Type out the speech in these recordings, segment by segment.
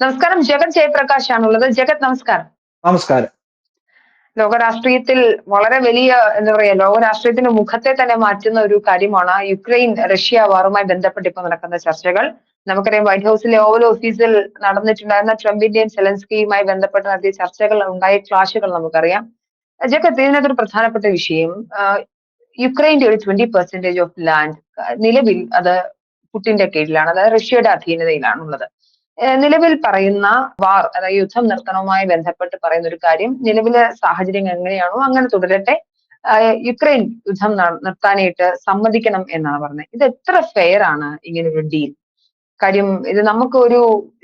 നമസ്കാരം. ജഗത് ജയപ്രകാശ് ആണുള്ളത്. ജഗത് നമസ്കാരം. നമസ്കാരം. ലോകരാഷ്ട്രീയത്തിൽ വളരെ വലിയ എന്താ പറയാ ലോകരാഷ്ട്രീയത്തിന്റെ മുഖത്തെ തന്നെ മാറ്റുന്ന ഒരു കാര്യമാണ് യുക്രൈൻ റഷ്യ വാറുമായി ബന്ധപ്പെട്ട് ഇപ്പോൾ നടക്കുന്ന ചർച്ചകൾ. നമുക്കറിയാം വൈറ്റ് ഹൗസിലെ ഓവൽ ഓഫീസിൽ നടന്നിട്ടുണ്ടായിരുന്ന ട്രംപിന്റെയും സെലൻസ്കിയുമായി ബന്ധപ്പെട്ട് നടത്തിയ ചർച്ചകൾ ഉണ്ടായ ക്ലാഷുകൾ നമുക്കറിയാം. ജഗത് ഇതിനകത്തൊരു പ്രധാനപ്പെട്ട വിഷയം യുക്രൈന്റെ ഒരു 20% ഓഫ് ലാൻഡ് നിലവിൽ അത് പുടിന്റെ കീഴിലാണ്, അതായത് റഷ്യയുടെ അധീനതയിലാണുള്ളത്. നിലവിൽ പറയുന്ന വാർ, അതായത് യുദ്ധം നിർത്തണവുമായി ബന്ധപ്പെട്ട് പറയുന്ന ഒരു കാര്യം, നിലവിലെ സാഹചര്യം എങ്ങനെയാണോ അങ്ങനെ തുടരട്ടെ, യുക്രൈൻ യുദ്ധം നിർത്താനായിട്ട് സമ്മതിക്കണം എന്നാണ് പറഞ്ഞത്. ഇത് എത്ര ഫെയർ ആണ് ഇങ്ങനെ ഒരു ഡീൽ? കാര്യം ഇത്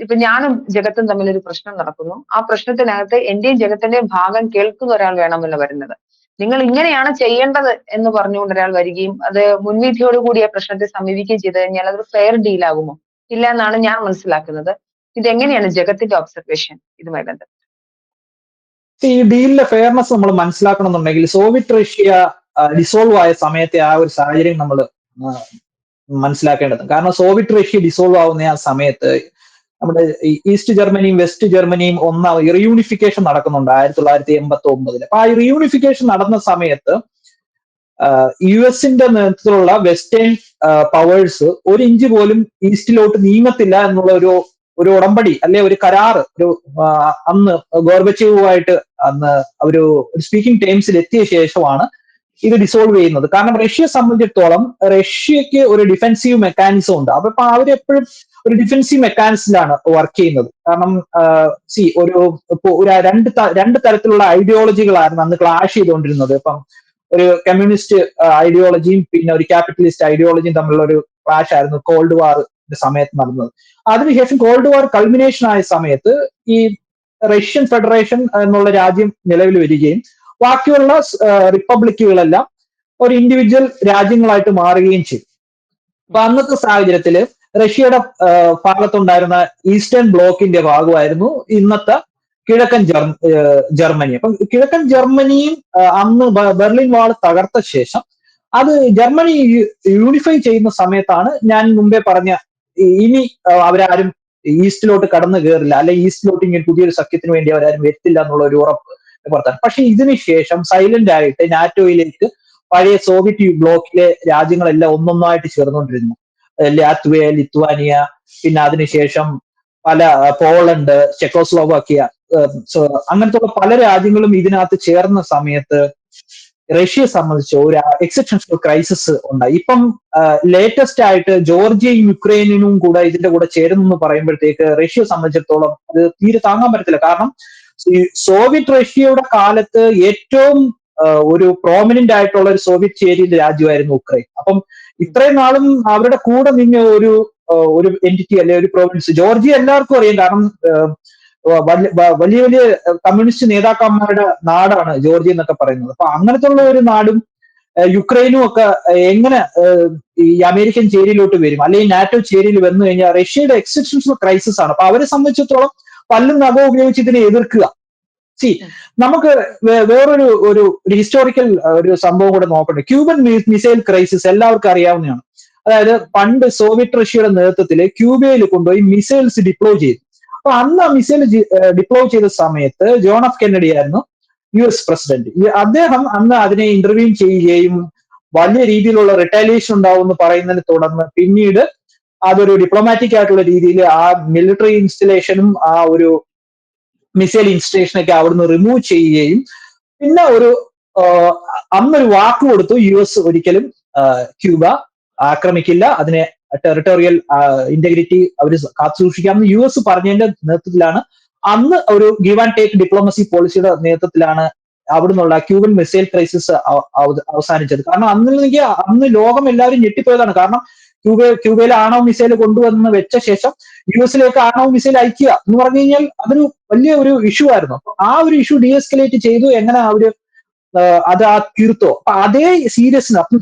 ഇപ്പൊ ഞാനും ജഗത്തും തമ്മിൽ ഒരു പ്രശ്നം നടക്കുന്നു. ആ പ്രശ്നത്തിനകത്ത് എന്റെയും ജഗത്തിന്റെയും ഭാഗം കേൾക്കുന്ന ഒരാൾ വേണമല്ലോ വരുന്നത്. നിങ്ങൾ ഇങ്ങനെയാണ് ചെയ്യേണ്ടത് എന്ന് പറഞ്ഞുകൊണ്ട് ഒരാൾ വരികയും അത് മുൻവിധിയോടുകൂടി ആ പ്രശ്നത്തെ സമീപിക്കുകയും ചെയ്തു കഴിഞ്ഞാൽ അതൊരു ഫെയർ ഡീൽ ആകുമോ? ഇല്ല എന്നാണ് ഞാൻ മനസ്സിലാക്കുന്നത്. ഇതെങ്ങനെയാണ് ജഗത്തിന്റെ ഒബ്സർവേഷൻ ഇതുമായി ബന്ധപ്പെട്ട്? ഈ ഡീലിലെ ഫെയർനെസ് നമ്മൾ മനസ്സിലാക്കണം എന്നുണ്ടെങ്കിൽ സോവിയറ്റ് റഷ്യ ഡിസോൾവ് ആയ സമയത്തെ ആ ഒരു സാഹചര്യം നമ്മൾ മനസ്സിലാക്കേണ്ടത്. കാരണം സോവിയറ്റ് റഷ്യ ഡിസോൾവ് ആവുന്ന ആ സമയത്ത് നമ്മുടെ ഈസ്റ്റ് ജർമ്മനിയും വെസ്റ്റ് ജർമ്മനിയും റീയൂണിഫിക്കേഷൻ നടക്കുന്നുണ്ട് 1989. അപ്പൊ ആ റീയൂണിഫിക്കേഷൻ നടന്ന സമയത്ത് US-ന്റെ നേതൃത്വത്തിലുള്ള വെസ്റ്റേൺ പവേഴ്സ് ഒരു ഇഞ്ച് പോലും ഈസ്റ്റിലോട്ട് നീങ്ങത്തില്ല എന്നുള്ള ഒരു ഉടമ്പടി അല്ലെ ഒരു കരാറ് അന്ന് ഗോർബച്ചേവുമായിട്ട് അന്ന് ഒരു സ്പീക്കിംഗ് ടേംസിൽ എത്തിയ ശേഷമാണ് ഇത് ഡിസോൾവ് ചെയ്യുന്നത്. കാരണം റഷ്യയെ സംബന്ധിച്ചിടത്തോളം റഷ്യക്ക് ഒരു ഡിഫെൻസീവ് മെക്കാനിസം ഉണ്ട്. അപ്പൊ അവരെപ്പോഴും ഒരു ഡിഫെൻസീവ് മെക്കാനിസത്തിലാണ് വർക്ക് ചെയ്യുന്നത്. കാരണം രണ്ട് തരത്തിലുള്ള ഐഡിയോളജികളായിരുന്നു അന്ന് ക്ലാഷ് ചെയ്തുകൊണ്ടിരുന്നത്. ഇപ്പം ഒരു കമ്മ്യൂണിസ്റ്റ് ഐഡിയോളജിയും പിന്നെ ഒരു ക്യാപിറ്റലിസ്റ്റ് ഐഡിയോളജിയും തമ്മിലുള്ള ഒരു ക്ലാഷ് ആയിരുന്നു കോൾഡ് വാറിന്റെ സമയത്ത് നടന്നത്. അതിനുശേഷം കോൾഡ് വാർ കൾമിനേഷൻ ആയ സമയത്ത് ഈ റഷ്യൻ ഫെഡറേഷൻ എന്നുള്ള രാജ്യം നിലവിൽ വരികയും ബാക്കിയുള്ള റിപ്പബ്ലിക്കുകളെല്ലാം ഒരു ഇൻഡിവിജ്വൽ രാജ്യങ്ങളായിട്ട് മാറുകയും ചെയ്തു. അപ്പൊ അന്നത്തെ സാഹചര്യത്തില് റഷ്യയുടെ ഭാഗത്തുണ്ടായിരുന്ന ഈസ്റ്റേൺ ബ്ലോക്കിന്റെ ഭാഗമായിരുന്നു ഇന്നത്തെ കിഴക്കൻ ജർമ്മനി. അപ്പം കിഴക്കൻ ജർമ്മനിയും അന്ന് ബെർലിൻ വാൾ തകർത്ത ശേഷം അത് ജർമ്മനി യൂണിഫൈ ചെയ്യുന്ന സമയത്താണ് ഞാൻ മുമ്പേ പറഞ്ഞ ഇനി അവരാരും ഈസ്റ്റിലോട്ട് കടന്നു കയറില്ല, അല്ലെ ഈസ്റ്റിലോട്ട് ഇങ്ങനെ പുതിയൊരു സഖ്യത്തിന് വേണ്ടി അവരാരും വരുത്തില്ല എന്നുള്ള ഒരു ഉറപ്പ് പുറത്താണ്. പക്ഷെ ഇതിനു ശേഷം സൈലന്റ് ആയിട്ട് നാറ്റോയിലേക്ക് പഴയ സോവിയറ്റ് ബ്ലോക്കിലെ രാജ്യങ്ങളെല്ലാം ഒന്നൊന്നായിട്ട് ചേർന്നുകൊണ്ടിരുന്നു. ലാത്വിയ, ലിത്വാനിയ, പിന്നെ അതിനുശേഷം പല പോളണ്ട്, ചെക്കോസ്ലോവാക്കിയ, അങ്ങനത്തെ പല രാജ്യങ്ങളും ഇതിനകത്ത് ചേർന്ന സമയത്ത് റഷ്യയെ സംബന്ധിച്ച് ഒരു എക്സിസ്റ്റൻഷ്യൽ ക്രൈസിസ് ഉണ്ടായി. ഇപ്പം ലേറ്റസ്റ്റ് ആയിട്ട് ജോർജിയയും യുക്രൈനും കൂടെ ഇതിന്റെ കൂടെ ചേരുന്നു പറയുമ്പോഴത്തേക്ക് റഷ്യയെ സംബന്ധിച്ചിടത്തോളം അത് തീരെ താങ്ങാൻ പറ്റത്തില്ല. കാരണം ഈ സോവിയറ്റ് റഷ്യയുടെ കാലത്ത് ഏറ്റവും ഒരു പ്രോമിനന്റ് ആയിട്ടുള്ള ഒരു സോവിയറ്റ് ചേരിയുടെ രാജ്യമായിരുന്നു ഉക്രൈൻ. അപ്പം ഇത്രയും നാളും അവരുടെ കൂടെ നിന്ന ഒരു എൻറ്റിറ്റി അല്ലെ ഒരു പ്രോവിൻസ് ജോർജിയ എല്ലാവർക്കും അറിയാം. കാരണം വലിയ വലിയ കമ്മ്യൂണിസ്റ്റ് നേതാക്കന്മാരുടെ നാടാണ് ജോർജിയ എന്നൊക്കെ പറയുന്നത്. അപ്പൊ അങ്ങനത്തെ ഉള്ള ഒരു നാടും യുക്രൈനും ഒക്കെ എങ്ങനെ ഈ അമേരിക്കൻ ചേരിയിലോട്ട് വരും, അല്ലെങ്കിൽ നാറ്റോ ചേരിയിൽ വന്നു കഴിഞ്ഞാൽ റഷ്യയുടെ എക്സിസ്റ്റൻഷ്യൽ ക്രൈസിസ് ആണ്. അപ്പൊ അവരെ സംബന്ധിച്ചിടത്തോളം പല്ലും നഖവും ഉപയോഗിച്ച് ഇതിനെ എതിർക്കുക. നമുക്ക് വേറൊരു ഹിസ്റ്റോറിക്കൽ ഒരു സംഭവം കൂടെ നോക്കണ്ടേ. ക്യൂബൻ മിസൈൽ ക്രൈസിസ് എല്ലാവർക്കും അറിയാവുന്നതാണ്. അതായത് പണ്ട് സോവിയറ്റ് റഷ്യയുടെ നേതൃത്വത്തിൽ ക്യൂബയിൽ കൊണ്ടുപോയി മിസൈൽസ് ഡിപ്ലോയ് ചെയ്തു. അപ്പൊ അന്ന് ആ മിസൈൽ ഡിപ്ലോയ് ചെയ്ത സമയത്ത് ജോൺ എഫ് കെന്നഡി ആയിരുന്നു US പ്രസിഡന്റ്. അദ്ദേഹം അന്ന് അതിനെ ഇന്റർവ്യൂ ചെയ്യുകയും വലിയ രീതിയിലുള്ള റിട്ടാലിയേഷൻ ഉണ്ടാവും എന്ന് പറയുന്നതിനെ തുടർന്ന് പിന്നീട് അതൊരു ഡിപ്ലോമാറ്റിക് ആയിട്ടുള്ള രീതിയിൽ ആ മിലിറ്ററി ഇൻസ്റ്റലേഷനും ആ ഒരു മിസൈൽ ഇൻസ്റ്റലേഷനൊക്കെ അവിടുന്ന് റിമൂവ് ചെയ്യുകയും പിന്നെ അന്നൊരു വാക്ക് കൊടുത്തു, US ഒരിക്കലും ക്യൂബ ആക്രമിക്കില്ല, അതിനെ ടെറിട്ടോറിയൽ ഇന്റഗ്രിറ്റി അവർ കാത്തു സൂക്ഷിക്കാമെന്ന് US പറഞ്ഞതിന്റെ നേതൃത്വത്തിലാണ് അന്ന് ഒരു ഗീവ് ആൻഡ് ടേക്ക് ഡിപ്ലോമസി പോളിസിയുടെ നേതൃത്വത്തിലാണ് അവിടുന്നുള്ള ക്യൂബൻ മിസൈൽ ക്രൈസിസ് അവസാനിച്ചത്. കാരണം അന്ന് ലോകം എല്ലാവരും ഞെട്ടിപ്പോയതാണ്. കാരണം ക്യൂബയിൽ ആണവ മിസൈൽ കൊണ്ടുവന്ന് വെച്ച ശേഷം US ആണവ മിസൈൽ അയക്കുക എന്ന് പറഞ്ഞു കഴിഞ്ഞാൽ അതൊരു വലിയ ഒരു ഇഷ്യൂ ആയിരുന്നു. അപ്പൊ ആ ഒരു ഇഷ്യൂ ഡീഎസ്കലേറ്റ് ചെയ്തു. എങ്ങനെ അവര് അത് തീർത്തോ. അപ്പൊ അതേ സീരിയസ്നെസ് അപ്പം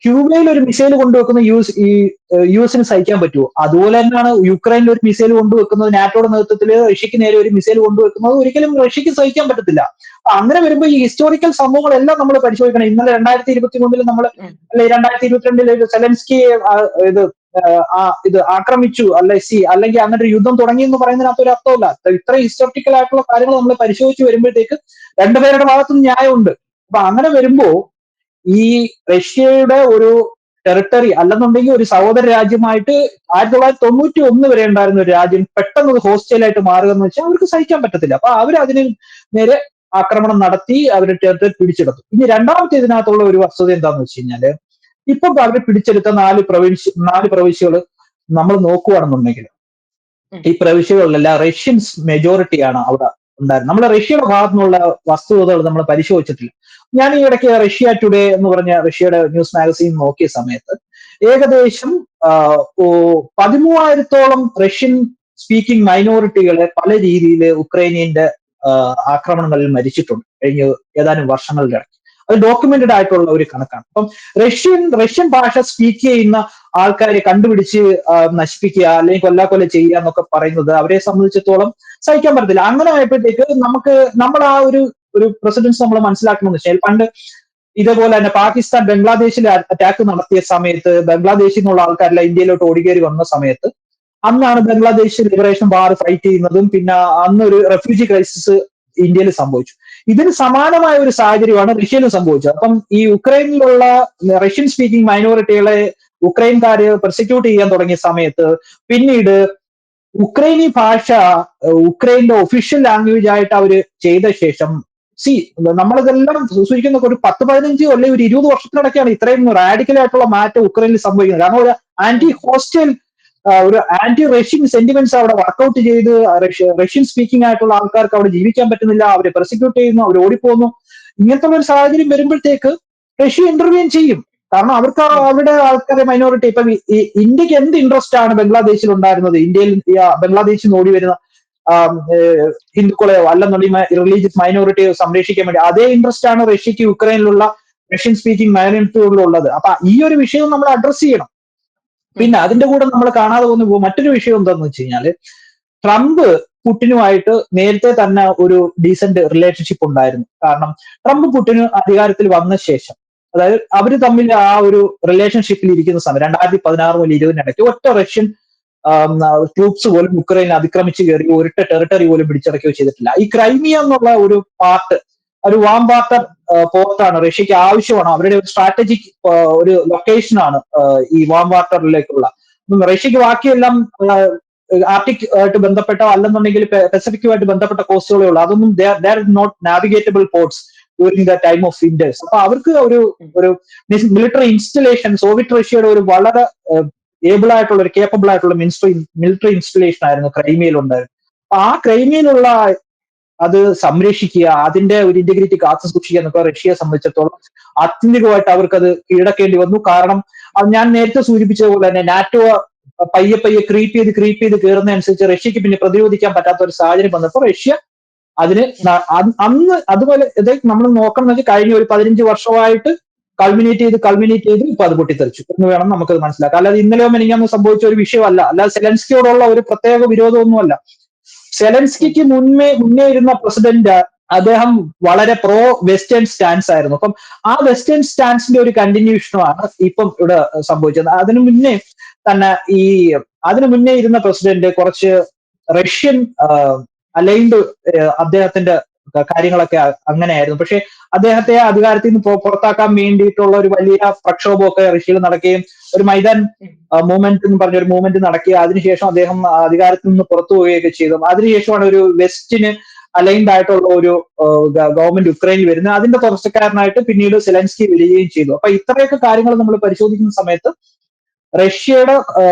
ക്യൂബയിൽ ഒരു മിസൈൽ കൊണ്ടുവെക്കുന്ന US സഹിക്കാൻ പറ്റുമോ? അതുപോലെ തന്നെയാണ് യുക്രൈനിൽ ഒരു മിസൈൽ കൊണ്ടുവെക്കുന്നത്, നാറ്റോയുടെ നേതൃത്വത്തിൽ റഷ്യക്ക് നേരെ ഒരു മിസൈൽ കൊണ്ടുവെക്കുന്നത് ഒരിക്കലും റഷ്യക്ക് സഹിക്കാൻ പറ്റത്തില്ല. അങ്ങനെ വരുമ്പോൾ ഈ ഹിസ്റ്റോറിക്കൽ സംഭവങ്ങളെല്ലാം നമ്മൾ പരിശോധിക്കണം. ഇന്നലെ 2023 നമ്മൾ അല്ലെ 2022 സെലൻസ്കി ഇത് ഇത് ആക്രമിച്ചു അല്ലെങ്കിൽ അങ്ങനെ ഒരു യുദ്ധം തുടങ്ങി എന്ന് പറയുന്നതിനകത്ത് ഒരു അർത്ഥമില്ല. ഇത്ര ഹിസ്റ്റോറിക്കൽ ആയിട്ടുള്ള കാര്യങ്ങൾ നമ്മൾ പരിശോധിച്ച് വരുമ്പോഴത്തേക്ക് രണ്ടുപേരുടെ ഭാഗത്തും ന്യായമുണ്ട്. അപ്പൊ അങ്ങനെ വരുമ്പോ ഈ റഷ്യയുടെ ഒരു ടെറിട്ടറി അല്ലെന്നുണ്ടെങ്കിൽ ഒരു സഹോദര രാജ്യമായിട്ട് 1991 വരെ ഉണ്ടായിരുന്ന ഒരു രാജ്യം പെട്ടെന്ന് ഒരു ഹോസ്റ്റലായിട്ട് മാറുക എന്ന് വെച്ചാൽ അവർക്ക് സഹിക്കാൻ പറ്റത്തില്ല. അപ്പൊ അവരതിന് നേരെ ആക്രമണം നടത്തി അവർ ടെറിട്ടറി പിടിച്ചെടുത്തു. ഇനി രണ്ടാമത്തെ ഇതിനകത്തുള്ള ഒരു വസ്തുത എന്താണെന്ന് വെച്ച് കഴിഞ്ഞാല് ഇപ്പൊ അവർ പിടിച്ചെടുത്ത 4 പ്രവിശ്യകൾ നമ്മൾ നോക്കുകയാണെന്നുണ്ടെങ്കിൽ ഈ പ്രവിശ്യകളിലെല്ലാം റഷ്യൻസ് മെജോറിറ്റിയാണ് അവിടെ ഉണ്ടായിരുന്നത്. നമ്മൾ റഷ്യയുടെ ഭാഗത്തു നിന്നുള്ള വസ്തുതകൾ നമ്മൾ പരിശോധിച്ചിട്ടില്ല. ഞാൻ ഈ ഇടയ്ക്ക് റഷ്യ ടുഡേ എന്ന് പറഞ്ഞ റഷ്യയുടെ ന്യൂസ് മാഗസീൻ നോക്കിയ സമയത്ത് ഏകദേശം 13,000-ഓളം റഷ്യൻ സ്പീക്കിംഗ് മൈനോറിറ്റികളെ പല രീതിയിൽ ഉക്രൈനിയന്റെ ആക്രമണങ്ങളിൽ മരിച്ചിട്ടുണ്ട് കഴിഞ്ഞ ഏതാനും വർഷങ്ങളിലിടയ്ക്ക്. അത് ഡോക്യുമെന്റഡ് ആയിട്ടുള്ള ഒരു കണക്കാണ്. അപ്പം റഷ്യൻ ഭാഷ സ്പീക്ക് ചെയ്യുന്ന ആൾക്കാരെ കണ്ടുപിടിച്ച് നശിപ്പിക്കുക അല്ലെങ്കിൽ കൊല്ലാക്കൊല്ല ചെയ്യുക എന്നൊക്കെ പറയുന്നത് അവരെ സംബന്ധിച്ചിടത്തോളം സഹിക്കാൻ പറ്റത്തില്ല. അങ്ങനെ ആയപ്പോഴത്തേക്ക് നമ്മൾ ആ ഒരു പ്രസിഡൻസ് നമ്മൾ മനസ്സിലാക്കണമെന്ന് വെച്ചാൽ പണ്ട് ഇതേപോലെ തന്നെ പാകിസ്ഥാൻ ബംഗ്ലാദേശിൽ അറ്റാക്ക് നടത്തിയ സമയത്ത് ബംഗ്ലാദേശിൽ നിന്നുള്ള ആൾക്കാരെല്ലാം ഇന്ത്യയിലോട്ട് ഓടിക്കേറി വന്ന സമയത്ത് അന്നാണ് ബംഗ്ലാദേശ് ലിബറേഷൻ വാർ ഫൈറ്റ് ചെയ്യുന്നതും പിന്നെ അന്ന് ഒരു റെഫ്യൂജി ക്രൈസിസ് ഇന്ത്യയിൽ സംഭവിച്ചു. ഇതിന് സമാനമായ ഒരു സാഹചര്യമാണ് റഷ്യയിലും സംഭവിച്ചത്. അപ്പം ഈ യുക്രൈനിലുള്ള റഷ്യൻ സ്പീക്കിംഗ് മൈനോറിറ്റികളെ ഉക്രൈൻകാര് പ്രോസിക്യൂട്ട് ചെയ്യാൻ തുടങ്ങിയ സമയത്ത് പിന്നീട് ഉക്രൈനി ഭാഷ ഉക്രൈന്റെ ഒഫീഷ്യൽ ലാംഗ്വേജ് ആയിട്ട് അവര് ചെയ്ത ശേഷം നമ്മളിതെല്ലാം സൂചിക്കുന്ന ഒരു 10-15 അല്ലെങ്കിൽ ഒരു 20 വർഷത്തിനിടയ്ക്കാണ് ഇത്രയും റാഡിക്കൽ ആയിട്ടുള്ള മാറ്റം ഉക്രൈനിൽ സംഭവിക്കുന്നത്. കാരണം ഒരു ഒരു ആന്റി റഷ്യൻ സെന്റിമെന്റ്സ് അവിടെ വർക്ക്ഔട്ട് ചെയ്ത് റഷ്യൻ സ്പീക്കിംഗ് ആയിട്ടുള്ള ആൾക്കാർക്ക് അവിടെ ജീവിക്കാൻ പറ്റുന്നില്ല, അവരെ പ്രോസിക്യൂട്ട് ചെയ്യുന്നു, അവർ ഓടിപ്പോകുന്നു. ഇങ്ങനത്തെ ഒരു സാഹചര്യം വരുമ്പോഴത്തേക്ക് റഷ്യ ഇന്റർവ്യൂൻ ചെയ്യും. കാരണം അവർക്ക് അവരുടെ ആൾക്കാരെ മൈനോറിറ്റി ഇപ്പൊ ഇന്ത്യക്ക് എന്ത് ഇൻട്രസ്റ്റ് ആണ് ബംഗ്ലാദേശിൽ ഉണ്ടായിരുന്നത്? ഇന്ത്യയിൽ ബംഗ്ലാദേശിൽ നിന്ന് ഓടി വരുന്ന ഹിന്ദുക്കളെയോ അല്ലെന്നുണ്ടെങ്കിൽ റിലീജിയസ് മൈനോറിറ്റിയോ സംരക്ഷിക്കാൻ വേണ്ടി അതേ ഇൻട്രസ്റ്റ് ആണ് റഷ്യക്ക് യുക്രൈനിലുള്ള റഷ്യൻ സ്പീക്കിംഗ് മൈനോറിറ്റികളിലുള്ളത്. അപ്പൊ ഈ ഒരു വിഷയം നമ്മൾ അഡ്രസ് ചെയ്യണം. പിന്നെ അതിന്റെ കൂടെ നമ്മൾ കാണാതെ പോകുന്ന മറ്റൊരു വിഷയം എന്താണെന്ന് വെച്ച് കഴിഞ്ഞാല് ട്രംപ് പുടിനുമായിട്ട് നേരത്തെ തന്നെ ഒരു ഡീസന്റ് റിലേഷൻഷിപ്പ് ഉണ്ടായിരുന്നു. കാരണം ട്രംപ് പുടിന് അധികാരത്തിൽ വന്ന ശേഷം അതായത് അവര് തമ്മിൽ ആ ഒരു റിലേഷൻഷിപ്പിൽ ഇരിക്കുന്ന സമയം 2016 മുതൽ 2020 ഒറ്റ റഷ്യൻ ട്രൂപ്സ് പോലും ഉക്രൈനിൽ അതിക്രമിച്ച് കയറി ഒരിട്ട ടെറിട്ടറി പോലും പിടിച്ചടക്കുകയോ ചെയ്തിട്ടില്ല. ഈ ക്രൈമിയ എന്നുള്ള ഒരു പാർട്ട് ഒരു വാം വാട്ടർ പോർട്ടാണ്, റഷ്യക്ക് ആവശ്യമാണ്, അവരുടെ ഒരു സ്ട്രാറ്റജിക് ഒരു ലൊക്കേഷനാണ് ഈ വാം വാട്ടറിലേക്കുള്ള. റഷ്യക്ക് ബാക്കിയെല്ലാം ആർട്ടിക് ആയിട്ട് ബന്ധപ്പെട്ട അല്ലെന്നുണ്ടെങ്കിൽ പസഫിക്കുമായിട്ട് ബന്ധപ്പെട്ട കോസ്റ്റുകളേ ഉള്ളൂ. അതൊന്നും not navigable ports during the time of winters. അപ്പൊ അവർക്ക് ഒരു മിലിറ്ററി ഇൻസ്റ്റലേഷൻ സോവിയറ്റ് റഷ്യയുടെ ഒരു വളരെ ഏബിൾ ആയിട്ടുള്ള ഒരു കേപ്പബിൾ ആയിട്ടുള്ള മിലിറ്ററി ഇൻസ്റ്റലേഷൻ ആയിരുന്നു ക്രൈമിയയിൽ ഉണ്ടായിരുന്നത്. അപ്പൊ ആ ക്രൈമിയയിലുള്ള അത് സംരക്ഷിക്കുക, അതിന്റെ ഒരു ഇന്റഗ്രിറ്റി കാത്തു സൂക്ഷിക്കുക എന്നൊക്കെ റഷ്യയെ സംബന്ധിച്ചിടത്തോളം ആത്യന്തികമായിട്ട് അവർക്ക് അത് കീഴടക്കേണ്ടി വന്നു. കാരണം അത് ഞാൻ നേരത്തെ സൂചിപ്പിച്ചതുപോലെ തന്നെ നാറ്റോ പയ്യെ ക്രീപ്പ് ചെയ്ത് കയറുന്നതനുസരിച്ച് റഷ്യക്ക് പിന്നെ പ്രതിരോധിക്കാൻ പറ്റാത്ത ഒരു സാഹചര്യം വന്നപ്പോൾ റഷ്യ അതിന് അന്ന് അതുപോലെ ഇത് നമ്മൾ നോക്കണം കഴിഞ്ഞ ഒരു 15 വർഷമായിട്ട് കൾമിനേറ്റ് ചെയ്ത് ഇപ്പൊ അത് പൊട്ടിത്തെറിച്ചു എന്ന് വേണം നമുക്കത് മനസ്സിലാക്കാം. അല്ലാതെ ഇന്നലെയോ മെനിഞ്ഞാന്നോ സംഭവിച്ച ഒരു വിഷയമല്ല. അല്ലാതെ സെലൻസ്കിയോടുള്ള ഒരു പ്രത്യേക വിരോധമൊന്നുമല്ല. സെലൻസ്കിക്ക് മുന്നേ ഇരുന്ന പ്രസിഡന്റ് അദ്ദേഹം വളരെ പ്രോ വെസ്റ്റേൺ സ്റ്റാൻസ് ആയിരുന്നു. അപ്പം ആ വെസ്റ്റേൺ സ്റ്റാൻസിന്റെ ഒരു കണ്ടിന്യൂഷനുമാണ് ഇപ്പം ഇവിടെ സംഭവിച്ചത്. അതിനു മുന്നേ ഇരുന്ന പ്രസിഡന്റ് കുറച്ച് റഷ്യൻ അലൈൻഡ് അദ്ദേഹത്തിന്റെ കാര്യങ്ങളൊക്കെ അങ്ങനെയായിരുന്നു. പക്ഷെ അദ്ദേഹത്തെ അധികാരത്തിൽ നിന്ന് പുറത്താക്കാൻ വേണ്ടിയിട്ടുള്ള ഒരു വലിയ പ്രക്ഷോഭമൊക്കെ റഷ്യയിൽ നടക്കുകയും ഒരു മൈതാൻ മൂവ്മെന്റ് എന്ന് പറഞ്ഞ ഒരു മൂവ്മെന്റ് നടക്കുകയും അതിനുശേഷം അദ്ദേഹം അധികാരത്തിൽ നിന്ന് പുറത്തു പോവുകയൊക്കെ ചെയ്തു. അതിനുശേഷമാണ് ഒരു വെസ്റ്റിന് അലൈൻഡ് ആയിട്ടുള്ള ഒരു ഗവൺമെന്റ് ഉക്രൈനിൽ വരുന്നത്. അതിന്റെ തുടർച്ചക്കാരനായിട്ട് പിന്നീട് സെലൻസ്കി വരികയും ചെയ്തു. അപ്പൊ ഇത്രയൊക്കെ കാര്യങ്ങൾ നമ്മൾ പരിശോധിക്കുന്ന സമയത്ത് റഷ്യയുടെ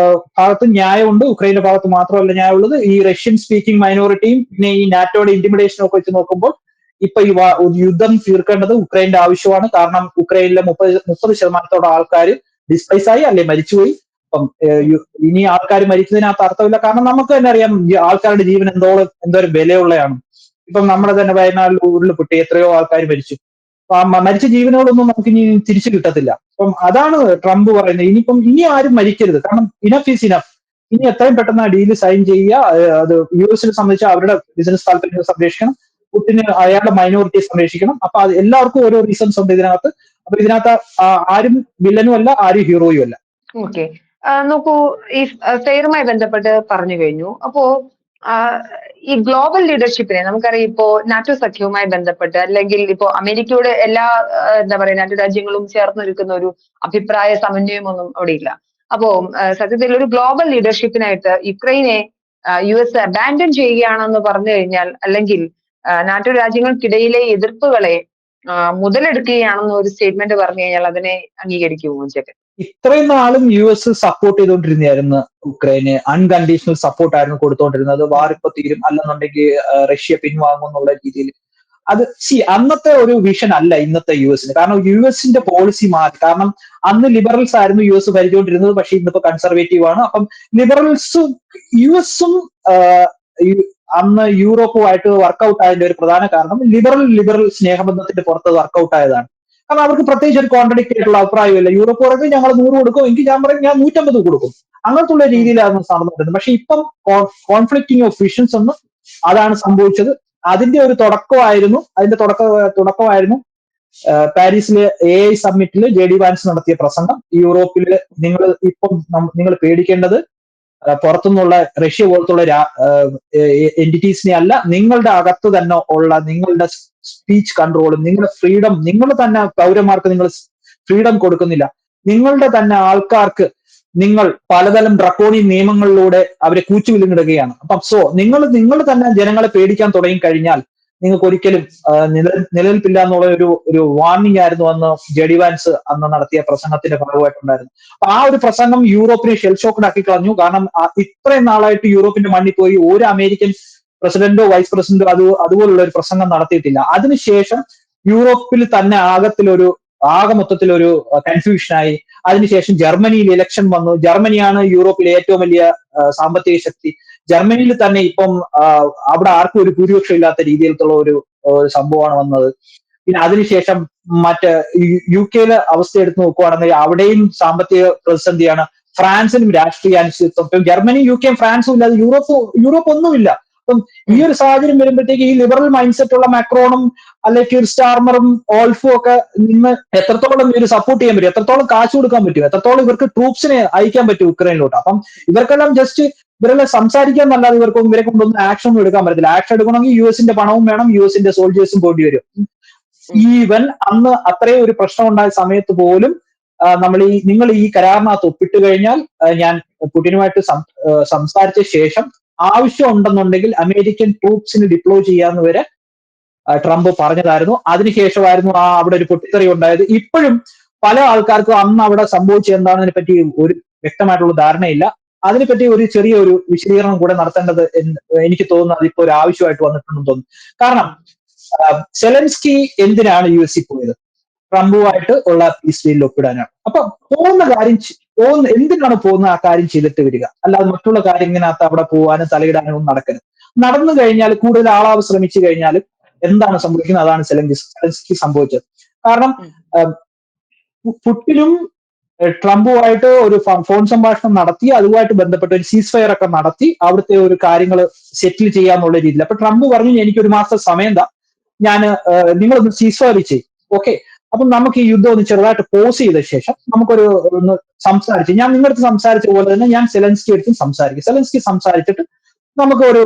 ഭാഗത്ത് ന്യായമുണ്ട്, ഉക്രൈന്റെ ഭാഗത്ത് മാത്രമല്ല ന്യായമുള്ളത്. ഈ റഷ്യൻ സ്പീക്കിംഗ് മൈനോറിറ്റിയും പിന്നെ ഈ നാറ്റോയുടെ ഇന്റിമിഡേഷനും ഒക്കെ വെച്ച് നോക്കുമ്പോൾ ഇപ്പൊ ഈ യുദ്ധം തീർക്കേണ്ടത് ഉക്രൈന്റെ ആവശ്യമാണ്. കാരണം ഉക്രൈനിലെ 30% ആൾക്കാർ ഡിസ്പ്ലേസ് ആയി അല്ലെ മരിച്ചുപോയി. അപ്പം ഇനി ആൾക്കാർ മരിക്കുന്നതിനകത്ത് അർത്ഥമില്ല. കാരണം നമുക്ക് തന്നെ അറിയാം ആൾക്കാരുടെ ജീവൻ എന്തോരം വിലയുള്ളതാണ്. ഇപ്പം നമ്മുടെ തന്നെ വയനാട്ടിൽ ഉരുൾപൊട്ടി എത്രയോ ആൾക്കാർ മരിച്ചു. മരിച്ച ജീവനുകളൊന്നും നമുക്ക് ഇനി തിരിച്ചു കിട്ടത്തില്ല. അപ്പം അതാണ് ട്രംപ് പറയുന്നത്. ഇനി ആരും മരിക്കരുത്. കാരണം ഇനഫ് ഈസ് ഇനഫ്. ഇനി എത്രയും പെട്ടെന്ന് ആ ഡീല് സൈൻ ചെയ്യുക. അത് യുഎസിനെ സംബന്ധിച്ച് അവരുടെ ബിസിനസ് താല്പര്യങ്ങൾ സംരക്ഷിക്കണം, പുടിന് അയാളുടെ മൈനോറിറ്റി സംരക്ഷിക്കണം. അപ്പൊ അത് എല്ലാവർക്കും ഓരോ റീസൺസ് ഉണ്ട് ഇതിനകത്ത്. അപ്പൊ ഇതിനകത്ത് ആരും വില്ലനും അല്ല, ആരും ഹീറോയും അല്ല. ഓക്കെ, നോക്കൂ, ഈ ഫെയറുമായി ബന്ധപ്പെട്ട് പറഞ്ഞു കഴിഞ്ഞു. അപ്പോ ആ, ഈ ഗ്ലോബൽ ലീഡർഷിപ്പിനെ നമുക്കറിയാം. ഇപ്പോ നാറ്റോ സഖ്യവുമായി ബന്ധപ്പെട്ട്, അല്ലെങ്കിൽ ഇപ്പോ അമേരിക്കയുടെ എല്ലാ എന്താ പറയാ നാറ്റോ രാജ്യങ്ങളും ചേർന്ന് നിൽക്കുന്ന ഒരു അഭിപ്രായ സമന്വയമൊന്നും അവിടെ ഇല്ല. അപ്പോ സത്യത്തിൽ ഒരു ഗ്ലോബൽ ലീഡർഷിപ്പിനായിട്ട് യുക്രൈനെ US അബാൻഡൻ ചെയ്യുകയാണെന്ന് പറഞ്ഞു കഴിഞ്ഞാൽ, അല്ലെങ്കിൽ നാറ്റോ രാജ്യങ്ങൾക്കിടയിലെ എതിർപ്പുകളെ മുതലെടുക്കുകയാണെന്ന് ഒരു സ്റ്റേറ്റ്മെന്റ് പറഞ്ഞു കഴിഞ്ഞാൽ അതിനെ അംഗീകരിക്കുമോ ജഗൻ? ഇത്രയും നാളും US സപ്പോർട്ട് ചെയ്തുകൊണ്ടിരുന്നതായിരുന്നു ഉക്രൈന്. അൺകണ്ടീഷണൽ സപ്പോർട്ടായിരുന്നു കൊടുത്തുകൊണ്ടിരുന്നത്. വാർ ഇപ്പൊ തീരും, അല്ലെന്നുണ്ടെങ്കിൽ റഷ്യ പിൻവാങ്ങും എന്നുള്ള രീതിയിൽ. അത് അന്നത്തെ ഒരു വിഷൻ അല്ല ഇന്നത്തെ US. കാരണം US പോളിസി മാറി. കാരണം അന്ന് ലിബറൽസ് ആയിരുന്നു US ഭരിച്ചുകൊണ്ടിരുന്നത്, പക്ഷെ ഇന്നിപ്പോ കൺസർവേറ്റീവ് ആണ്. അപ്പം ലിബറൽസും US അന്ന് യൂറോപ്പുമായിട്ട് വർക്കൗട്ട് ആയതിന്റെ ഒരു പ്രധാന കാരണം ലിബറൽ സ്നേഹബന്ധത്തിന്റെ പുറത്ത് വർക്കൗട്ട് ആയതാണ്. കാരണം അവർക്ക് പ്രത്യേകിച്ച് ഒരു കോൺട്രഡിക്റ്റ് ആയിട്ടുള്ള അഭിപ്രായമില്ല. യൂറോപ്പ് പറയുന്നത് ഞങ്ങൾ 100 കൊടുക്കും, എങ്കിൽ ഞാൻ പറയും ഞാൻ 150 കൊടുക്കും. അങ്ങനത്തെ ഉള്ള രീതിയിലാണ് നടന്നുകൊണ്ടിരുന്നത്. പക്ഷെ ഇപ്പം കോൺഫ്ലിക്റ്റിംഗ് ഓഫ് വിഷൻസ് ഒന്ന് അതാണ് സംഭവിച്ചത്. അതിന്റെ ഒരു തുടക്കമായിരുന്നു പാരീസിലെ AI സമ്മിറ്റിൽ JD വാൻസ് നടത്തിയ പ്രസംഗം. യൂറോപ്പില് നിങ്ങൾ പേടിക്കേണ്ടത് പുറത്തുനിന്നുള്ള റഷ്യ പോലത്തുള്ള എന്റിറ്റീസിനെ അല്ല, നിങ്ങളുടെ അകത്ത് തന്നെ ഉള്ള നിങ്ങളുടെ സ്പീച്ച് കൺട്രോളും നിങ്ങളുടെ ഫ്രീഡം, നിങ്ങൾ തന്നെ പൗരന്മാർക്ക് നിങ്ങൾ ഫ്രീഡം കൊടുക്കുന്നില്ല. നിങ്ങളുടെ തന്നെ ആൾക്കാർക്ക് നിങ്ങൾ പലതരം ഡ്രക്കോണിയൻ നിയമങ്ങളിലൂടെ അവരെ കൂച്ചുവിലങ്ങിടുകയാണ്. അപ്പം നിങ്ങൾ തന്നെ ജനങ്ങളെ പേടിക്കാൻ തുടങ്ങി കഴിഞ്ഞാൽ നിങ്ങൾക്ക് ഒരിക്കലും നിലനിൽപ്പില്ല എന്നുള്ള ഒരു വാർണിംഗ് ആയിരുന്നു അന്ന് JD വാൻസ് അന്ന് നടത്തിയ പ്രസംഗത്തിന്റെ ഭാഗമായിട്ടുണ്ടായിരുന്നു. അപ്പൊ ആ ഒരു പ്രസംഗം യൂറോപ്പിനെ ഷെൽ ഷോക്കഡ് ആക്കി കളഞ്ഞു. കാരണം ഇത്രയും നാളായിട്ട് യൂറോപ്പിന്റെ മണ്ണിൽ പോയി ഒരു അമേരിക്കൻ പ്രസിഡന്റോ വൈസ് പ്രസിഡന്റോ അതുപോലുള്ള ഒരു പ്രസംഗം നടത്തിയിട്ടില്ല. അതിനുശേഷം യൂറോപ്പിൽ തന്നെ ആകെ മൊത്തത്തിലൊരു കൺഫ്യൂഷനായി. അതിനുശേഷം ജർമ്മനിയിൽ ഇലക്ഷൻ വന്നു. ജർമ്മനിയാണ് യൂറോപ്പിലെ ഏറ്റവും വലിയ സാമ്പത്തിക ശക്തി. ജർമ്മനിയിൽ തന്നെ ഇപ്പം അവിടെ ആർക്കും ഒരു ഭൂരിപക്ഷം ഇല്ലാത്ത രീതിയിലുള്ള ഒരു സംഭവമാണ് വന്നത്. പിന്നെ അതിനുശേഷം UK അവസ്ഥ എടുത്ത് നോക്കുകയാണെങ്കിൽ അവിടെയും സാമ്പത്തിക പ്രതിസന്ധിയാണ്. ഫ്രാൻസിനും രാഷ്ട്രീയ അനിശ്ചിതത്വം. ഇപ്പം ജർമ്മനി UK ഫ്രാൻസും ഇല്ലാതെ യൂറോപ്പ് ഒന്നുമില്ല. അപ്പം ഈ ഒരു സാഹചര്യം വരുമ്പോഴത്തേക്ക് ഈ ലിബറൽ മൈൻഡ് സെറ്റ് ഉള്ള മാക്രോണും അല്ലെങ്കിൽ സ്റ്റാർമറും ഓൾഫും ഒക്കെ നിന്ന് എത്രത്തോളം ഇവർ സപ്പോർട്ട് ചെയ്യാൻ പറ്റും, എത്രത്തോളം കാശ് കൊടുക്കാൻ പറ്റും, എത്രത്തോളം ഇവർക്ക് ട്രൂപ്സിനെ അയക്കാൻ പറ്റും ഉക്രൈനിലോട്ട്. അപ്പം ഇവർക്കെല്ലാം ജസ്റ്റ് ഇവരെല്ലാം സംസാരിക്കാൻ നല്ലാതെ ഇവരെ കൊണ്ടൊന്നും ആക്ഷൻ ഒന്നും എടുക്കാൻ പറ്റത്തില്ല. ആക്ഷൻ എടുക്കണമെങ്കിൽ US പണവും വേണം, US സോൾജേഴ്സും പോണ്ടി വരും. ഈവൻ അന്ന് അത്രയും ഒരു പ്രശ്നം ഉണ്ടായ സമയത്ത് പോലും നിങ്ങൾ ഈ കരാറിനകത്ത് ഒപ്പിട്ട് കഴിഞ്ഞാൽ ഞാൻ പുടിനുമായിട്ട് സംസാരിച്ച ശേഷം ആവശ്യം ഉണ്ടെന്നുണ്ടെങ്കിൽ അമേരിക്കൻ ട്രൂപ്സിന് ഡിപ്ലോയ് ചെയ്യാന്ന് വരെ ട്രംപ് പറഞ്ഞതായിരുന്നു. അതിനുശേഷമായിരുന്നു അവിടെ ഒരു പൊട്ടിത്തെറി ഉണ്ടായത്. ഇപ്പോഴും പല ആൾക്കാർക്കും അന്ന് അവിടെ സംഭവിച്ചത് എന്താണെന്നതിനെ പറ്റി ഒരു വ്യക്തമായിട്ടുള്ള ധാരണയില്ല. അതിനെപ്പറ്റി ഒരു ചെറിയൊരു വിശദീകരണം കൂടെ നടത്തേണ്ടത് എനിക്ക് തോന്നുന്നു അതിപ്പോ ഒരു ആവശ്യമായിട്ട് വന്നിട്ടുണ്ടെന്ന് തോന്നുന്നു. കാരണം സെലൻസ്കി എന്തിനാണ് US പോയത്? ട്രംപുമായിട്ട് ഉള്ള പീസ് ഡീലിൽ ഒപ്പിടാനാണ്. അപ്പൊ എന്തിനാണ് പോകുന്ന ആ കാര്യം ചെയ്തിട്ട് വരിക, അല്ലാതെ മറ്റുള്ള കാര്യത്തിനകത്ത് അവിടെ പോകാനും തലയിടാനും ഒന്നും നടക്കരുത്. നടന്നു കഴിഞ്ഞാൽ കൂടുതൽ ആളാവ് ശ്രമിച്ചു കഴിഞ്ഞാൽ എന്താണ് സംഭവിക്കുന്നത്? അതാണ് സെലൻസ്കി സംഭവിച്ചത്. കാരണം പുടിനും ട്രംപുമായിട്ട് ഒരു ഫോൺ സംഭാഷണം നടത്തി, അതുമായിട്ട് ബന്ധപ്പെട്ട് ഒരു സീസ് ഫയർ ഒക്കെ നടത്തി അവിടുത്തെ ഒരു കാര്യങ്ങൾ സെറ്റിൽ ചെയ്യാന്നുള്ള രീതിയിൽ. അപ്പൊ ട്രംപ് പറഞ്ഞു എനിക്ക് ഒരു മാസത്തെ സമയം താ, നിങ്ങളൊന്ന് സീസ് ഫയർ ചെയ്യും, ഓക്കെ, അപ്പം നമുക്ക് ഈ യുദ്ധം ഒന്ന് ചെറുതായിട്ട് പോസ് ചെയ്ത ശേഷം ഒന്ന് സംസാരിച്ച്, ഞാൻ നിങ്ങളുടെ സംസാരിച്ച പോലെ തന്നെ ഞാൻ സെലൻസ്കി അടുത്തും സംസാരിക്കും, സെലൻസ്കി സംസാരിച്ചിട്ട് നമുക്ക് ഒരു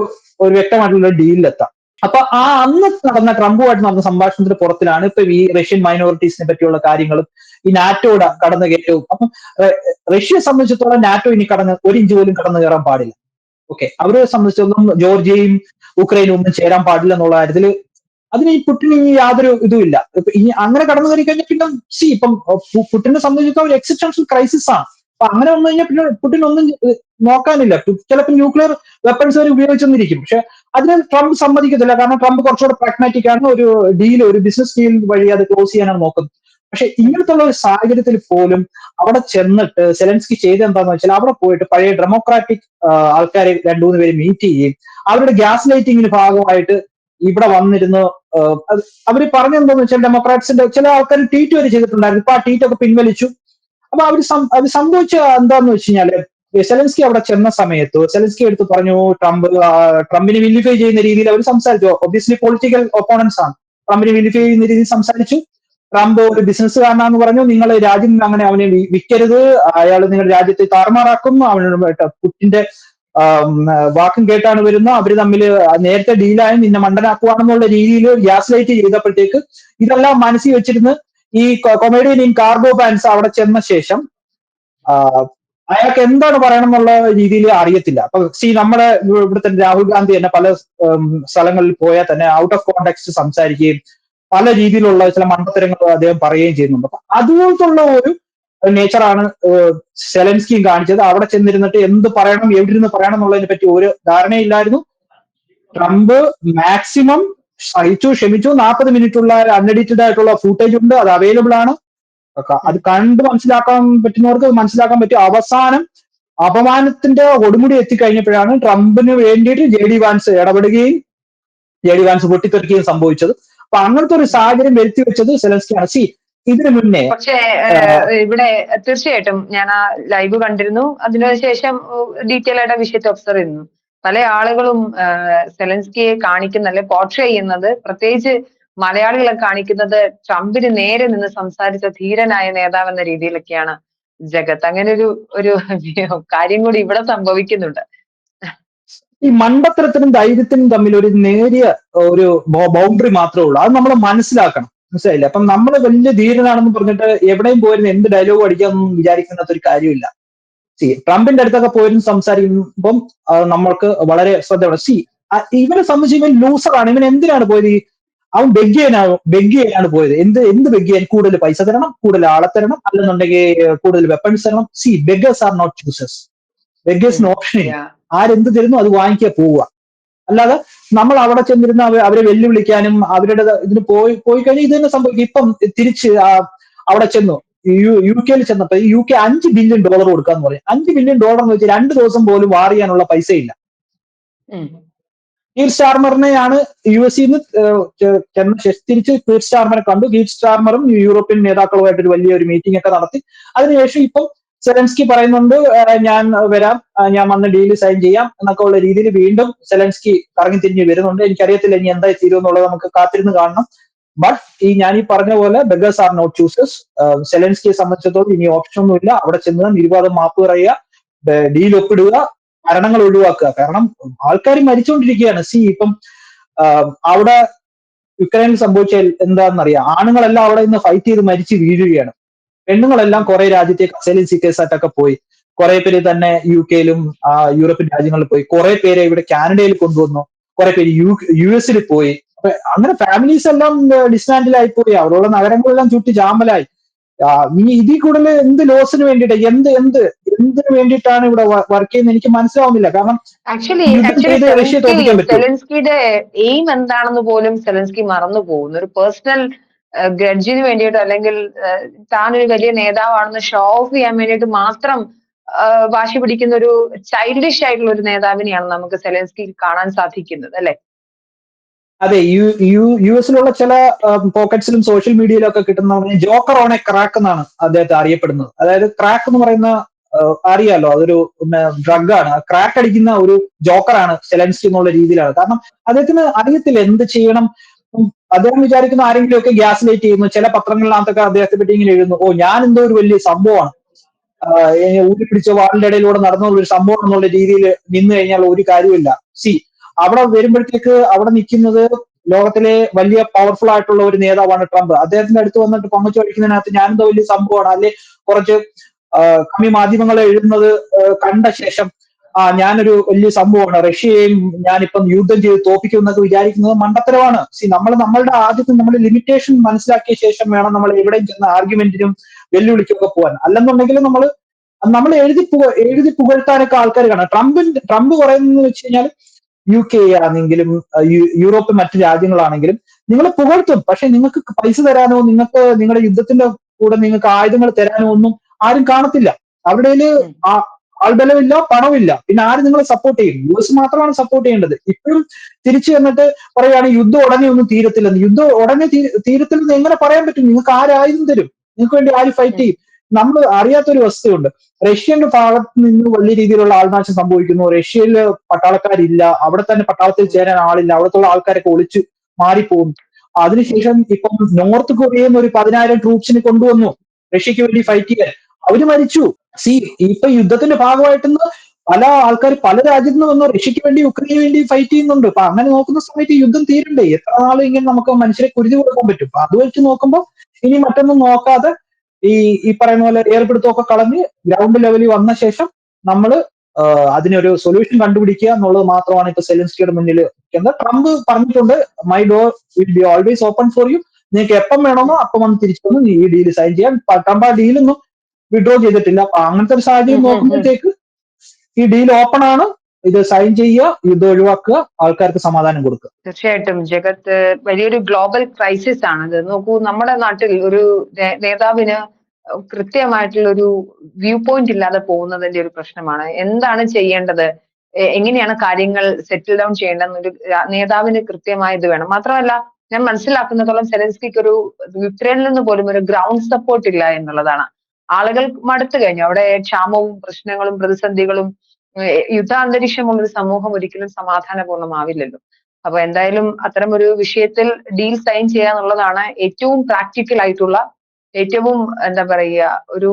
വ്യക്തമായിട്ടുള്ള ഡീലിലെത്താം. അപ്പൊ അന്ന് നടന്ന ട്രംപുമായിട്ട് നടന്ന സംഭാഷണത്തിന്റെ പുറത്തിലാണ് ഇപ്പൊ ഈ റഷ്യൻ മൈനോറിറ്റീസിനെ പറ്റിയുള്ള കാര്യങ്ങളും ഈ നാറ്റോയുടെ കടന്നു കയറ്റവും. അപ്പം റഷ്യയെ സംബന്ധിച്ചിടത്തോളം നാറ്റോ ഇനി ഒരു ഇഞ്ച് പോലും കടന്നു കയറാൻ പാടില്ല. ഓക്കെ, അവരെ സംബന്ധിച്ചിടത്തോളം ജോർജിയയും ഉക്രൈനും ഒന്നും ചേരാൻ പാടില്ല എന്നുള്ള കാര്യത്തിൽ അതിന് ഈ പുടിന് ഇനി യാതൊരു ഇതുമില്ല. ഇനി അങ്ങനെ കടന്നു കയറി കഴിഞ്ഞാൽ പിന്നെ ഇപ്പം പുടിനെ സംബന്ധിച്ചിടത്തോളം ഒരു എക്സിസ്റ്റൻഷ്യൽ ക്രൈസിസ് ആണ്. അപ്പൊ അങ്ങനെ വന്നു കഴിഞ്ഞാൽ പിന്നെ പുടിൻ ഒന്നും നോക്കാനില്ല. ചിലപ്പോൾ ന്യൂക്ലിയർ വെപ്പൺസ് വരെ ഉപയോഗിച്ചെന്നിരിക്കും. പക്ഷെ അതിന് ട്രംപ് സമ്മതിക്കത്തില്ല. കാരണം ട്രംപ് കുറച്ചുകൂടെ പ്രാഗ്മാറ്റിക് ആണ്. ഒരു ബിസിനസ് ഡീൽ വഴി അത് ക്ലോസ് ചെയ്യാനാണ് നോക്കുന്നത്. പക്ഷെ ഇങ്ങനത്തുള്ള ഒരു സാഹചര്യത്തിൽ പോലും അവിടെ ചെന്നിട്ട് സെലൻസ്കി ചെയ്ത് എന്താന്ന് വെച്ചാൽ അവിടെ പോയിട്ട് പഴയ ഡെമോക്രാറ്റിക് ആൾക്കാരെ 2-3 പേര് മീറ്റ് ചെയ്യുകയും അവരുടെ ഗ്യാസ് ലൈറ്റിങ്ങിന് ഭാഗമായിട്ട് ഇവിടെ വന്നിരുന്ന് അവര് പറഞ്ഞെന്താന്ന് വെച്ചാൽ ഡെമോക്രാറ്റ്സിന്റെ ചില ആൾക്കാർ ട്വീറ്റ് വരെ ചെയ്തിട്ടുണ്ടായിരുന്നു. ഇപ്പൊ ആ ട്വീറ്റ് ഒക്കെ പിൻവലിച്ചു. അപ്പൊ അത് സംഭവിച്ച എന്താന്ന് വെച്ച് കഴിഞ്ഞാല് സെലൻസ്കി അവിടെ ചെന്ന സമയത്ത് സെലൻസ്കി എടുത്ത് പറഞ്ഞു ട്രംപിനെ വില്ലിഫൈ ചെയ്യുന്ന രീതിയിൽ അവർ സംസാരിച്ചു. ഒബ്വിയസ്ലി പൊളിറ്റിക്കൽ ഒപ്പോണൻസ് ആണ്. ട്രംപിനെ വില്ലിഫൈ ചെയ്യുന്ന രീതിയിൽ സംസാരിച്ചു. ട്രംപ് ഒരു ബിസിനസ്സുകാരനാന്ന് പറഞ്ഞു, നിങ്ങൾ രാജ്യം അങ്ങനെ അവനെ വിൽക്കരുത്, അയാൾ നിങ്ങളുടെ രാജ്യത്തെ താറുമാറാക്കും, അവന് പുട്ടിന്റെ വാക്കും കേട്ടാണ് വരുന്നത്, അവര് തമ്മിൽ നേരത്തെ ഡീലായി നിന്നെ മണ്ടനാക്കുവാണെന്നുള്ള രീതിയിൽ ഗ്യാസ് ലൈറ്റ് ചെയ്തപ്പോഴത്തേക്ക് ഇതെല്ലാം മനസ്സിൽ വെച്ചിരുന്ന് ഈ കൊമേഡിയൻ ഇൻ കാർഗോ പാൻസ് അവിടെ ചെന്ന ശേഷം അയാൾക്ക് എന്താണ് പറയണം എന്നുള്ള രീതിയിൽ അറിയത്തില്ല. അപ്പൊ നമ്മുടെ ഇവിടുത്തെ രാഹുൽ ഗാന്ധി തന്നെ പല സ്ഥലങ്ങളിൽ പോയാൽ തന്നെ ഔട്ട് ഓഫ് കോണ്ടെക്സ്റ്റ് സംസാരിക്കുകയും പല രീതിയിലുള്ള ചില മണ്ടത്തരങ്ങൾ അദ്ദേഹം പറയുകയും ചെയ്യുന്നുണ്ട്. അപ്പൊ അതുപോലത്തുള്ള ഒരു നേച്ചറാണ് സെലൻസ്കിയും കാണിച്ചത്. അവിടെ ചെന്നിരുന്നിട്ട് എന്ത് പറയണം, എവിടെ ഇരുന്ന് പറയണം എന്നുള്ളതിനെ പറ്റി ഒരു ധാരണയില്ലായിരുന്നു. ട്രംപ് മാക്സിമം സഹിച്ചു, ക്ഷമിച്ചു. 40 മിനിറ്റുള്ള അൺഎഡിറ്റഡ് ആയിട്ടുള്ള ഫൂട്ടേജ് ഉണ്ട്, അത് അവൈലബിൾ ആണ്. അത് കണ്ട് മനസ്സിലാക്കാൻ പറ്റുന്നവർക്ക് മനസ്സിലാക്കാൻ പറ്റും. അവസാനം അപമാനത്തിന്റെ കൊടുമുടി എത്തിക്കഴിഞ്ഞപ്പോഴാണ് ട്രംപിന് വേണ്ടിയിട്ട് JD വാൻസ് ഇടപെടുകയും JD വാൻസ് പൊട്ടിത്തെറിക്കുകയും സംഭവിച്ചത്. അപ്പൊ അങ്ങനത്തെ ഒരു സാഹചര്യം വരുത്തി വെച്ചത് സെലൻസ്കിയാണ്. ഇതിനു മുന്നേ പക്ഷേ ഇവിടെ തീർച്ചയായിട്ടും ഞാൻ ആ ലൈവ് കണ്ടിരുന്നു. അതിനുശേഷം ഡീറ്റെയിൽ ആയിട്ട് വിഷയത്തെ ഒബ്സർവ് ചെയ്യുന്നു. പല ആളുകളും സെലൻസ്കിയെ കാണിക്കുന്ന അല്ലെ പോർട്രേ ചെയ്യുന്നത്, പ്രത്യേകിച്ച് മലയാളികളെ കാണിക്കുന്നത് ട്രംപിന് നേരെ നിന്ന് സംസാരിച്ച ധീരനായ നേതാവ് എന്ന രീതിയിലൊക്കെയാണ് ജഗത്ത്. അങ്ങനെ ഒരു കാര്യം കൂടി ഇവിടെ സംഭവിക്കുന്നുണ്ട്. ഈ മണ്ടത്തരത്തിനും ധൈര്യത്തിനും തമ്മിൽ ഒരു നേരിയ ഒരു ബൗണ്ടറി മാത്രമേ ഉള്ളൂ. അത് നമ്മൾ മനസ്സിലാക്കണം. മനസ്സിലായില്ലേ? അപ്പം നമ്മൾ വലിയ ധീരനാണെന്ന് പറഞ്ഞിട്ട് എവിടെയും പോയിരുന്ന എന്ത് ഡയലോഗ് അടിക്കാമെന്നൊന്നും വിചാരിക്കുന്ന ഒരു കാര്യമില്ല. ട്രംപിന്റെ അടുത്തൊക്കെ പോയിരുന്ന് സംസാരിക്കുമ്പം നമ്മൾക്ക് വളരെ ശ്രദ്ധ വേണം. ഇവനെ സംബന്ധിച്ച് ഇവൻ ലൂസറാണ്. ഇവൻ എന്തിനാണ് പോയത്? അവൻ ബെഗ് ചെയ്യാനാണ് പോയത്. എന്ത് ബെഗ് ചെയ്യാൻ? കൂടുതൽ പൈസ തരണം, കൂടുതൽ ആളെ തരണം, അല്ലെന്നുണ്ടെങ്കിൽ കൂടുതൽ വെപ്പൺസ് തരണം. Beggars are not choosers. ബെഗേഴ്സിന് ഓപ്ഷൻ ഇല്ല. ആരെന്ത് തരുന്നു അത് വാങ്ങിക്കുക, പോവുക. അല്ലാതെ നമ്മൾ അവിടെ ചെന്നിരുന്ന് അവരെ വെല്ലുവിളിക്കാനും അവരുടെ ഇതിന് പോയി കഴിഞ്ഞാൽ ഇത് തന്നെ സംഭവിക്കും. ഇപ്പം തിരിച്ച് അവിടെ ചെന്നു UK ചെന്നപ്പോ UK $5 ബില്യൺ കൊടുക്കാന്ന് പറയും. $5 ബില്യൺ എന്ന് വെച്ചാൽ 2 ദിവസം പോലും വാർ ചെയ്യാനുള്ള പൈസ ഇല്ല. കീർ സ്റ്റാർമറിനെയാണ് US തിരിച്ച് കീർ സ്റ്റാർമറെ കണ്ടു. കീർ സ്റ്റാർമറും യൂറോപ്യൻ നേതാക്കളുമായിട്ട് ഒരു വലിയൊരു മീറ്റിംഗ് ഒക്കെ നടത്തി. അതിനുശേഷം ഇപ്പം സെലൻസ്കി പറയുന്നുണ്ട്, ഞാൻ വരാം, ഞാൻ വന്ന് ഡീല് സൈൻ ചെയ്യാം എന്നൊക്കെ ഉള്ള രീതിയിൽ വീണ്ടും സെലൻസ്കി കറങ്ങി തിരിഞ്ഞ് വരുന്നുണ്ട്. എനിക്കറിയത്തില്ല ഇനി എന്തായി തീരുമെന്നുള്ളത്, നമുക്ക് കാത്തിരുന്ന് കാണണം. ബട്ട് ഞാൻ ഈ പറഞ്ഞ പോലെ ബെഗേഴ്സ് ആർ നോട്ട് ചൂസേഴ്സ്. സെലൻസ്കിയെ സംബന്ധിച്ചിടത്തോളം ഇനി ഓപ്ഷൻ ഒന്നുമില്ല. അവിടെ ചെന്ന് നിർവാദം മാപ്പ് പറയുക, ഡീൽ ഒപ്പിടുക, മരണങ്ങൾ ഒഴിവാക്കുക. കാരണം ആൾക്കാർ മരിച്ചുകൊണ്ടിരിക്കുകയാണ്. ഇപ്പം അവിടെ യുക്രൈനിൽ സംഭവിച്ച എന്താണെന്നറിയാം. ആണുങ്ങളെല്ലാം അവിടെ നിന്ന് ഫൈറ്റ് ചെയ്ത് മരിച്ച് വീഴുകയാണ്. പെണ്ണുങ്ങളെല്ലാം കുറെ രാജ്യത്തേക്ക് അസൈലം സീക്കേഴ്സ് ആയിട്ടൊക്കെ പോയി. കുറെ പേര് തന്നെ UK യൂറോപ്യൻ രാജ്യങ്ങളിൽ പോയി. കുറെ പേരെ ഇവിടെ കാനഡയിൽ കൊണ്ടുവന്നു. കുറെ പേര് US പോയി. അപ്പൊ അങ്ങനെ ഫാമിലീസ് എല്ലാം ഡിസ്മാൻഡിലായി പോയി. അവിടെയുള്ള നഗരങ്ങളെല്ലാം ചുറ്റി ജാമ്പലായി. ഇനി ഇതിൽ കൂടുതൽ എന്ത് ലോസിന് വേണ്ടിയിട്ട് എന്തിനു വേണ്ടിയിട്ടാണ് ഇവിടെ വർക്ക് ചെയ്യുന്നത് എനിക്ക് മനസ്സിലാവുന്നില്ല. കാരണം ആക്ച്വലി റഷ്യ തോൽപ്പിക്കാൻ പറ്റും. സെലൻസ്കിയുടെ എയിം എന്താണെന്ന് പോലും സെലൻസ്കി മറന്നു പോകുന്നു. ഒരു പേഴ്സണൽ ഗ്രഡ്ജിന് വേണ്ടിയിട്ടോ അല്ലെങ്കിൽ താനൊരു വലിയ നേതാവാണെന്ന് ഷോ ഓഫ് ചെയ്യാൻ വേണ്ടിയിട്ട് മാത്രം വാശി പിടിക്കുന്ന ഒരു ചൈൽഡിഷ് ആയിട്ടുള്ള ഒരു നേതാവിനെയാണ് നമുക്ക് സെലൻസ്കിയിൽ കാണാൻ സാധിക്കുന്നത്, അല്ലെ? അതെ, US ചില പോക്കറ്റ്സിലും സോഷ്യൽ മീഡിയയിലും ഒക്കെ കിട്ടുന്ന ജോക്കർ ഓൺ എ ക്രാക്ക് എന്നാണ് അദ്ദേഹത്തെ അറിയപ്പെടുന്നത്. അതായത് ക്രാക്ക് എന്ന് പറയുന്ന അറിയാലോ, അതൊരു ഡ്രഗാണ്. ക്രാക്ക് അടിക്കുന്ന ഒരു ജോക്കറാണ് സെലൻസ്കി എന്നുള്ള രീതിയിലാണ്. കാരണം അദ്ദേഹത്തിന് അറിയത്തില്ല എന്ത് ചെയ്യണം. അദ്ദേഹം വിചാരിക്കുന്ന ആരെങ്കിലും ഒക്കെ ഗ്യാസ് ലൈറ്റ് ചെയ്യുന്നു. ചില പത്രങ്ങളിനകത്തൊക്കെ അദ്ദേഹത്തെ പറ്റി ഇങ്ങനെ എഴുതുന്നു, ഞാൻ എന്തോ ഒരു വലിയ സംഭവമാണ്, ഊരി പിടിച്ച വാളിന്റെ ഇടയിലൂടെ നടന്ന ഒരു സംഭവം എന്നുള്ള രീതിയിൽ നിന്ന് കഴിഞ്ഞാൽ ഒരു കാര്യമില്ല. അവിടെ വരുമ്പോഴത്തേക്ക് അവിടെ നിൽക്കുന്നത് ലോകത്തിലെ വലിയ പവർഫുൾ ആയിട്ടുള്ള ഒരു നേതാവാണ് ട്രംപ്. അദ്ദേഹത്തിന്റെ അടുത്ത് വന്നിട്ട് പങ്കുവച്ചു കഴിക്കുന്നതിനകത്ത് ഞാനെന്തോ വലിയ സംഭവമാണ്, അല്ലെ കുറച്ച് കമ്മി മാധ്യമങ്ങളെ എഴുതുന്നത് കണ്ട ശേഷം ഞാനൊരു വലിയ സംഭവമാണ്, റഷ്യയെയും ഞാനിപ്പം യുദ്ധം ചെയ്ത് തോപ്പിക്കും എന്നൊക്കെ വിചാരിക്കുന്നത് മണ്ടത്തരമാണ്. നമ്മളുടെ ആദ്യത്തെ നമ്മൾ ലിമിറ്റേഷൻ മനസ്സിലാക്കിയ ശേഷം വേണം നമ്മൾ എവിടെയും ചെന്ന ആർഗ്യുമെന്റിനും വെല്ലുവിളിക്കൊക്കെ പോകാൻ. അല്ലെന്നുണ്ടെങ്കിൽ നമ്മൾ എഴുതി പുകഴ്ത്താനൊക്കെ ആൾക്കാർ കാണാം. ട്രംപ് പറയുന്നത് വെച്ച് കഴിഞ്ഞാൽ UK ആണെങ്കിലും യൂറോപ്പ് മറ്റു രാജ്യങ്ങളാണെങ്കിലും നിങ്ങൾ പുകഴ്ത്തും. പക്ഷെ നിങ്ങൾക്ക് പൈസ തരാനോ നിങ്ങൾക്ക് നിങ്ങളുടെ യുദ്ധത്തിന്റെ കൂടെ നിങ്ങൾക്ക് ആയുധങ്ങൾ തരാനോ ഒന്നും ആരും കാണത്തില്ല. അവിടെ ആൾബലമില്ല, പണമില്ല. പിന്നെ ആര് നിങ്ങളെ സപ്പോർട്ട് ചെയ്യും? US മാത്രമാണ് സപ്പോർട്ട് ചെയ്യേണ്ടത്. ഇപ്പോഴും തിരിച്ചു വന്നിട്ട് പറയുകയാണ് യുദ്ധം ഉടനെ ഒന്നും തീരത്തില്ലെന്ന്. യുദ്ധം ഉടനെ തീരത്തില്ലെന്ന് എങ്ങനെ പറയാൻ പറ്റും? നിങ്ങൾക്ക് ആരായുധം തരും? നിങ്ങൾക്ക് വേണ്ടി ആര് ഫൈറ്റ് ചെയ്യും? നമ്മൾ അറിയാത്തൊരു വസ്തുതയുണ്ട്. റഷ്യന്റെ ഭാഗത്ത് നിന്ന് വലിയ രീതിയിലുള്ള ആൾനാശം സംഭവിക്കുന്നു. റഷ്യയിൽ പട്ടാളക്കാരില്ല, അവിടെ തന്നെ പട്ടാളത്തിൽ ചേരാൻ ആളില്ല, അവിടത്തുള്ള ആൾക്കാരൊക്കെ ഒളിച്ചു മാറിപ്പോകും. അതിനുശേഷം ഇപ്പം നോർത്ത് കൊറിയയിൽ നിന്ന് ഒരു 10,000 ട്രൂപ്സിനെ കൊണ്ടുവന്നു റഷ്യക്ക് വേണ്ടി ഫൈറ്റ് ചെയ്യാൻ. അവര് മരിച്ചു. സി ഇപ്പൊ യുദ്ധത്തിന്റെ ഭാഗമായിട്ടെന്ന് പല ആൾക്കാർ പല രാജ്യത്ത് നിന്ന് വന്ന് റഷ്യക്ക് വേണ്ടി യുക്രൈന് വേണ്ടി ഫൈറ്റ് ചെയ്യുന്നുണ്ട്. അപ്പൊ അങ്ങനെ നോക്കുന്ന സമയത്ത് യുദ്ധം തീരണ്ടേ? എത്ര നാൾ ഇങ്ങനെ നമുക്ക് മനുഷ്യരെ കുരുതി കൊടുക്കാൻ പറ്റും? അപ്പൊ അത് വെച്ച് നോക്കുമ്പോൾ ഇനി മറ്റൊന്നും നോക്കാതെ ഈ പറയുന്ന പോലെ ഏർപ്പെടുത്തമൊക്കെ കളഞ്ഞ് ഗ്രൗണ്ട് ലെവലിൽ വന്ന ശേഷം നമ്മൾ അതിനൊരു സൊല്യൂഷൻ കണ്ടുപിടിക്കുക എന്നുള്ളത് മാത്രമാണ് ഇപ്പൊ സെലൻസ്കിയുടെ മുന്നിൽ. ട്രംപ് പറഞ്ഞിട്ടുണ്ട്, my door will be always open for you. നിങ്ങൾക്ക് എപ്പം വേണമെന്നോ അപ്പം വന്ന് തിരിച്ചു വന്ന് ഈ ഡീൽ സൈൻ ചെയ്യാൻ. ട്രംപ് ആ ഡീലൊന്നും വിഡ്രോ ചെയ്തിട്ടില്ല. അപ്പൊ അങ്ങനത്തെ ഒരു സാഹചര്യം നോക്കുമ്പോഴത്തേക്ക് ഈ ഡീൽ ഓപ്പൺ ആണ്. ഇത് സൈൻ ചെയ്യുക, യുദ്ധം ഒഴിവാക്കുക, ആൾക്കാർക്ക് സമാധാനം കൊടുക്കുക. തീർച്ചയായിട്ടും ജഗത്ത്, വലിയൊരു ഗ്ലോബൽ ക്രൈസിസ് ആണിത്. നോക്കൂ, നമ്മുടെ നാട്ടിൽ ഒരു നേതാവിന് കൃത്യമായിട്ടുള്ള ഒരു വ്യൂ പോയിന്റ് ഇല്ലാതെ പോകുന്നതിന്റെ ഒരു പ്രശ്നമാണ്. എന്താണ് ചെയ്യേണ്ടത്, എങ്ങനെയാണ് കാര്യങ്ങൾ സെറ്റിൽ ഡൗൺ ചെയ്യേണ്ടതെന്നൊരു നേതാവിന് കൃത്യമായ ഇത് വേണം. മാത്രമല്ല, ഞാൻ മനസ്സിലാക്കുന്നിടത്തോളം സെലൻസ്കിക്ക് ഒരു യുക്രൈനിൽ നിന്ന് പോലും ഒരു ഗ്രൗണ്ട് സപ്പോർട്ട് ഇല്ല എന്നുള്ളതാണ്. ആളുകൾ മടുത്തു കഴിഞ്ഞു. അവിടെ ക്ഷാമവും പ്രശ്നങ്ങളും പ്രതിസന്ധികളും യുദ്ധാന്തരീക്ഷമുള്ള ഒരു സമൂഹം ഒരിക്കലും സമാധാനപൂർണ്ണമാവില്ലല്ലോ. അപ്പൊ എന്തായാലും അത്തരം ഒരു വിഷയത്തിൽ ഡീൽ സൈൻ ചെയ്യുക എന്നുള്ളതാണ് ഏറ്റവും പ്രാക്ടിക്കൽ ആയിട്ടുള്ള, ഏറ്റവും എന്താ പറയുക, ഒരു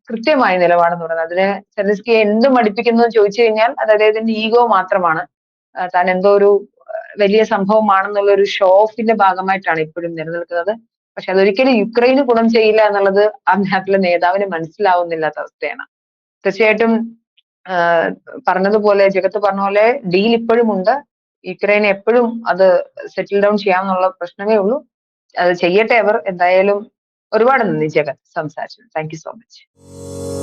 കൃത്യമായ നിലപാടെന്ന് പറയുന്നത്. അതിന് സെലൻസ്കിയെ എന്ത് മടിപ്പിക്കുന്നു എന്ന് ചോദിച്ചു കഴിഞ്ഞാൽ അത് അദ്ദേഹത്തിന്റെ ഈഗോ മാത്രമാണ്. താൻ എന്തോ ഒരു വലിയ സംഭവമാണെന്നുള്ള ഒരു ഷോ ഓഫിന്റെ ഭാഗമായിട്ടാണ് ഇപ്പോഴും നിലനിൽക്കുന്നത്. പക്ഷെ അതൊരിക്കലും യുക്രൈന് ഗുണം ചെയ്യില്ല എന്നുള്ളത് ആ നാട്ടിലെ നേതാവിന് മനസ്സിലാവുന്നില്ലാത്ത അവസ്ഥയാണ്. തീർച്ചയായിട്ടും പറഞ്ഞതുപോലെ, ജഗത്ത് പറഞ്ഞ പോലെ ഡീൽ ഇപ്പോഴും ഉണ്ട്. യുക്രൈന് എപ്പോഴും അത് സെറ്റിൽ ഡൗൺ ചെയ്യാമെന്നുള്ള പ്രശ്നമേ ഉള്ളൂ. അത് ചെയ്യട്ടെ അവർ. എന്തായാലും ഒരുപാട് നന്ദി ജഗത്ത് സംസാരിച്ചു. Thank you so much.